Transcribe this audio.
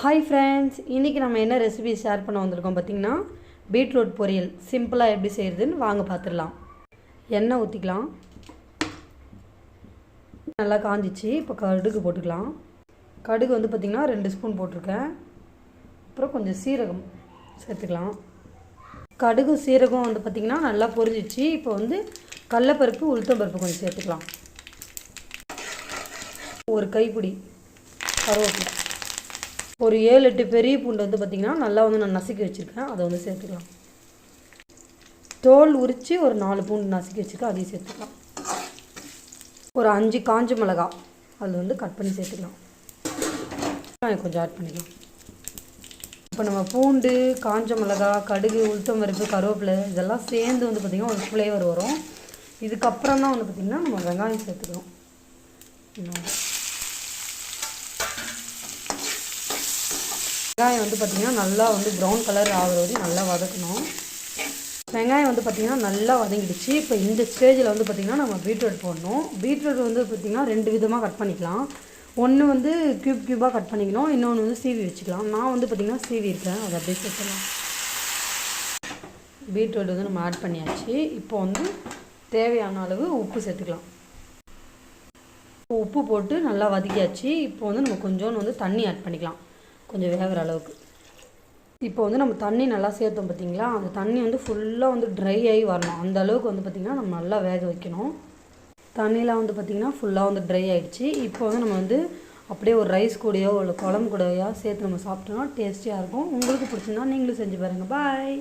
Hi friends, இன்றைக்கி நம்ம என்ன ரெசிபி ஷேர் பண்ண வந்திருக்கோம் பார்த்திங்கன்னா பீட்ரூட் பொரியல் சிம்பிளாக எப்படி செய்கிறதுன்னு வாங்க பார்த்துடலாம். எண்ணெய் ஊற்றிக்கலாம். நல்லா காஞ்சிச்சு. இப்போ கடுகு போட்டுக்கலாம். கடுகு வந்து பார்த்திங்கன்னா 2 ஸ்பூன் போட்டிருக்கேன். அப்புறம் கொஞ்சம் சீரகம் சேர்த்துக்கலாம். கடுகு சீரகம் வந்து பார்த்திங்கன்னா நல்லா பொரிஞ்சிச்சு. இப்போ வந்து கடலைப்பருப்பு உளுத்தம்பருப்பு கொஞ்சம் சேர்த்துக்கலாம். ஒரு கைப்பிடி கருவேப்பிலை, ஒரு 7-8 பெரிய பூண்டு வந்து பார்த்திங்கன்னா நல்லா வந்து நான் நசுக்கி வச்சுருக்கேன். அதை வந்து சேர்த்துக்கலாம். தோல் உரித்து ஒரு 4 பூண்டு நசுக்கி வச்சுருக்கேன், அதையும் சேர்த்துக்கலாம். ஒரு 5 காஞ்ச மிளகா அதில் வந்து கட் பண்ணி சேர்த்துக்கலாம். கொஞ்சம் ஆட் பண்ணிக்கலாம். இப்போ நம்ம பூண்டு, காஞ்ச மிளகா, கடுகு, உளுத்தம்பருப்பு, கருவேப்பிலை இதெல்லாம் சேர்ந்து வந்து பார்த்திங்கன்னா ஒரு ஃப்ளேவர் வரும். இதுக்கப்புறம் தான் வந்து பார்த்திங்கன்னா நம்ம வெங்காயம் சேர்த்துக்கிறோம். வெங்காயம் வந்து பார்த்திங்கன்னா நல்லா வந்து ப்ரௌன் கலர் ஆகிற வரையும் நல்லா வதக்கணும். வெங்காயம் வந்து பார்த்திங்கன்னா நல்லா வதங்கிடுச்சு. இப்போ இந்த ஸ்டேஜில் வந்து பார்த்திங்கன்னா நம்ம பீட்ரூட் போடணும். பீட்ரூட் வந்து பார்த்திங்கன்னா 2 விதமாக கட் பண்ணிக்கலாம். ஒன்று வந்து க்யூபாக கட் பண்ணிக்கணும், இன்னொன்று வந்து சீவி வச்சுக்கலாம். நான் வந்து பார்த்திங்கன்னா சீவி இருக்கேன், அதை அப்படியே சேர்த்துக்கலாம். பீட்ரூட் வந்து நம்ம ஆட் பண்ணியாச்சு. இப்போ வந்து தேவையான அளவு உப்பு சேர்த்துக்கலாம். உப்பு போட்டு நல்லா வதக்கியாச்சு. இப்போ வந்து நம்ம கொஞ்சோன்னு வந்து தண்ணி ஆட் பண்ணிக்கலாம், கொஞ்சம் வேகிற அளவுக்கு. இப்போ வந்து நம்ம தண்ணி நல்லா சேர்த்தோம் பார்த்திங்களா, அந்த தண்ணி வந்து ஃபுல்லாக வந்து ட்ரை ஆகி வரணும். அந்த அளவுக்கு வந்து பார்த்திங்கன்னா நம்ம நல்லா வேக வைக்கணும். தண்ணிலாம் வந்து பார்த்திங்கன்னா ஃபுல்லாக வந்து ட்ரை ஆகிடுச்சு. இப்போ வந்து நம்ம வந்து அப்படியே ஒரு ரைஸ் கூடயோ இல்லை குழம்பு கூடயோ சேர்த்து நம்ம சாப்பிட்டோம்னா டேஸ்டியாக இருக்கும். உங்களுக்கு பிடிச்சிருந்தா நீங்களும் செஞ்சு பாருங்கள். பாய்.